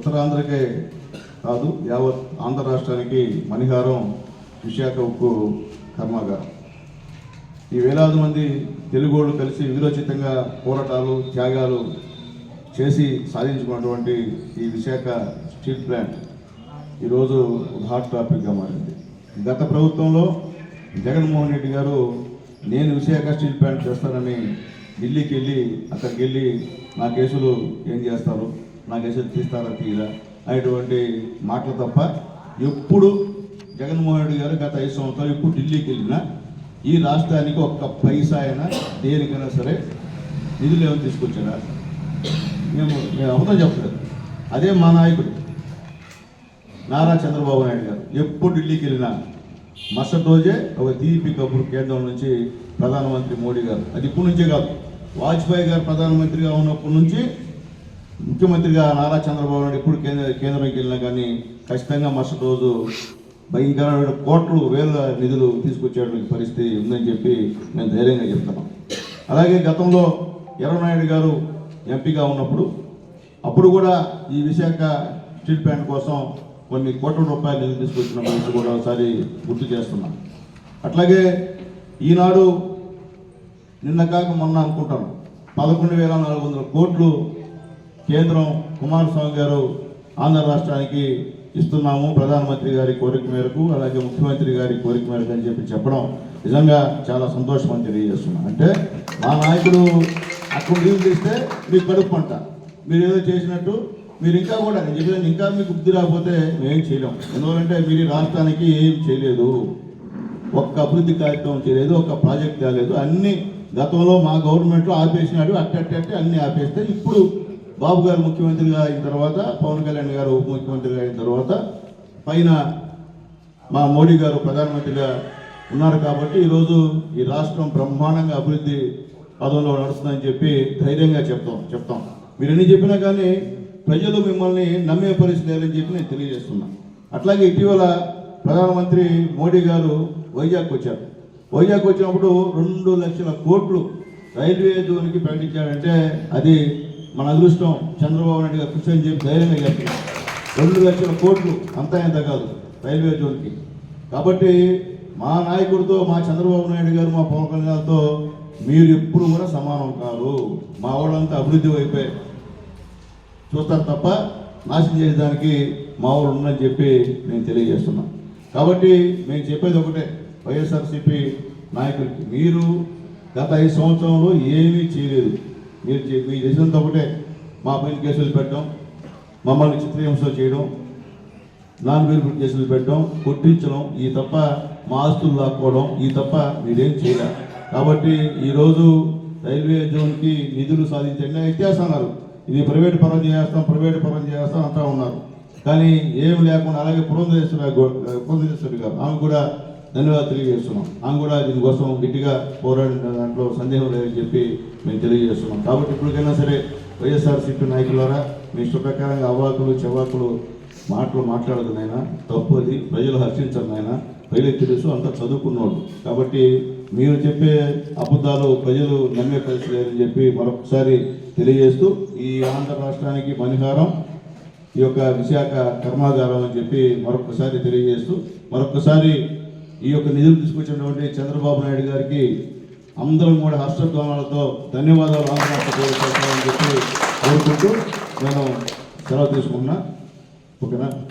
ఉత్తరాంధ్రకే కాదు యావత్ ఆంధ్ర రాష్ట్రానికి మణిహారం విశాఖ ఉక్కు కర్మాగారం. ఈ వేలాది మంది తెలుగోళ్ళు కలిసి విరోచితంగా పోరాటాలు త్యాగాలు చేసి సాధించుకున్నటువంటి ఈ విశాఖ స్టీల్ ప్లాంట్ ఈరోజు హాట్ టాపిక్గా మారింది. గత ప్రభుత్వంలో జగన్మోహన్ రెడ్డి గారు నేను విశాఖ స్టీల్ ప్లాంట్ చేస్తానని ఢిల్లీకి వెళ్ళి అక్కడికి వెళ్ళి నా కేసులు ఏం చేస్తారు, నా కేసులు తీస్తారా తీయరా అనేటువంటి మాటలు తప్ప ఎప్పుడు జగన్మోహన్ రెడ్డి గారు గత 5 సంవత్సరాలు ఇప్పుడు ఢిల్లీకి వెళ్ళినా ఈ రాష్ట్రానికి ఒక్క పైసా అయినా దేనికైనా సరే నిధులు ఏమైనా తీసుకొచ్చారా? మేము అవతం చెప్పలేదు. అదే మా నాయకుడు నారా చంద్రబాబు నాయుడు గారు ఎప్పుడు ఢిల్లీకి వెళ్ళినా మరుసటి రోజే ఒక తీపి కబురు కేంద్రం నుంచి ప్రధానమంత్రి మోడీ గారు, అది ఇప్పటి నుంచే కాదు, వాజ్పేయి గారు ప్రధానమంత్రిగా ఉన్నప్పటి నుంచి ముఖ్యమంత్రిగా నారా చంద్రబాబు నాయుడు ఎప్పుడు కేంద్రంకి వెళ్ళినా కానీ ఖచ్చితంగా మరుసటి రోజు భయంకరమైన కోట్లు వేల నిధులు తీసుకొచ్చేటువంటి పరిస్థితి ఉందని చెప్పి మేము ధైర్యంగా చెప్తున్నాం. అలాగే గతంలో ఎర్రనాయుడు గారు ఎంపీగా ఉన్నప్పుడు అప్పుడు కూడా ఈ విశాఖ స్టీల్ ప్లాంట్ కోసం కొన్ని కోట్ల రూపాయల నిధులు తీసుకొచ్చిన పరిస్థితి కూడా ఒకసారి గుర్తు చేస్తున్నాం. అట్లాగే ఈనాడు నిన్న కాక మొన్న అనుకుంటాను 11,400 కోట్లు కేంద్రం కుమారస్వామి గారు ఆంధ్ర రాష్ట్రానికి ఇస్తున్నాము ప్రధానమంత్రి గారి కోరిక మేరకు, అలాగే ముఖ్యమంత్రి గారి కోరిక మేరకు అని చెప్పడం నిజంగా చాలా సంతోషం అని తెలియజేస్తున్నాం. అంటే మా నాయకుడు అక్కడ లీవ్ చేస్తే మీకు కడుపు పంట, మీరు ఏదో చేసినట్టు మీరు ఇంకా కూడా నేను చెప్పిన ఇంకా మీకు బుద్ధి రాకపోతే మేమేం చేయలేం. ఎందుకంటే మీరు రాష్ట్రానికి ఏం చేయలేదు, ఒక్క అభివృద్ధి కార్యక్రమం చేయలేదు, ఒక్క ప్రాజెక్ట్ తేలేదు, అన్ని గతంలో మా గవర్నమెంట్లో ఆపేసినాడు, అట్టే అన్ని ఆపేస్తే ఇప్పుడు బాబు గారు ముఖ్యమంత్రిగా అయిన తర్వాత, పవన్ కళ్యాణ్ గారు ఉప ముఖ్యమంత్రిగా అయిన తర్వాత పైన మా మోడీ గారు ప్రధానమంత్రిగా ఉన్నారు కాబట్టి ఈరోజు ఈ రాష్ట్రం బ్రహ్మాండంగా అభివృద్ధి పదంలో నడుస్తుందని చెప్పి ధైర్యంగా చెప్తాం. మీరు ఎన్ని చెప్పినా కానీ ప్రజలు మిమ్మల్ని నమ్మే పరిస్థితి లేదని చెప్పి నేను తెలియజేస్తున్నాను. అట్లాగే ఇటీవల ప్రధానమంత్రి మోడీ గారు వైజాగ్ వచ్చారు. వైజాగ్ వచ్చినప్పుడు 2 లక్షల కోట్లు రైల్వే జోన్కి ప్రకటించాడంటే అది మన అదృష్టం, చంద్రబాబు నాయుడు గారు కృషి అని చెప్పి ధైర్యంగా చెప్తున్నాం. 2 లక్షల కోట్లు అంతా ఎంత కాదు రైల్వే జోన్కి. కాబట్టి మా నాయకుడితో, మా చంద్రబాబు నాయుడు గారు, మా పవన్ కళ్యాణ్తో మీరు ఎప్పుడు కూడా సమానం కాదు. మా వాళ్ళంతా అభివృద్ధి వైపే చూస్తారు తప్ప నాశనం చేసేదానికి మా వాళ్ళు ఉందని చెప్పి నేను తెలియజేస్తున్నాను. కాబట్టి మేము చెప్పేది ఒకటే, వైఎస్ఆర్సీపీ నాయకులకి మీరు గత 5 సంవత్సరంలో ఏమీ చేయలేదు. మీరు చేసినంత ఒకటే మా పైన కేసులు పెట్టడం, మమ్మల్ని చిత్రహింస చేయడం, నాన్ వెలుపుడు కేసులు పెట్టడం, కొట్టించడం, ఈ తప్ప మా ఆస్తులు లాక్కోవడం, ఈ తప్ప మీరేం చేయలేదు. కాబట్టి ఈరోజు రైల్వే జోన్కి నిధులు సాధించండి ఇచ్చేస్తున్నారు. ఇది ప్రైవేట్ పరం చేస్తాం అంటా ఉన్నారు. కానీ ఏమి లేకుండా అలాగే పురంధరేశ్వరి గారు ఆమె కూడా ధన్యవాదాలు తెలియజేస్తున్నాం. ఆమె కూడా దీనికోసం గట్టిగా పోరాడిన దాంట్లో సందేహం లేదని చెప్పి మేము తెలియజేస్తున్నాం. కాబట్టి ఇప్పటికైనా సరే వైఎస్ఆర్సీపీ నాయకులారా మీ ఇష్టప్రకారంగా అవాకులు చెవాకులు మాటలు మాట్లాడదు నాయన, తప్పు అది, ప్రజలు హర్షించరు నాయన, ప్రజలకు తెలుసు, అంతా చదువుకున్నోడు. కాబట్టి మీరు చెప్పే అబద్ధాలు ప్రజలు నమ్మే పరిస్థితి లేదని చెప్పి మరొకసారి తెలియజేస్తూ ఈ ఆంధ్ర రాష్ట్రానికి మణిహారం ఈ యొక్క విశాఖ కర్మాగారం అని చెప్పి మరొకసారి తెలియజేస్తూ మరొకసారి ఈ యొక్క నిధులు తీసుకొచ్చినటువంటి చంద్రబాబు నాయుడు గారికి అందరం కూడా హర్షధ్వానాలతో ధన్యవాదాలు ఆంధ్ర రాష్ట్ర చెప్పి కోరుకుంటూ నేను సెలవు తీసుకున్నా. ఓకేనా?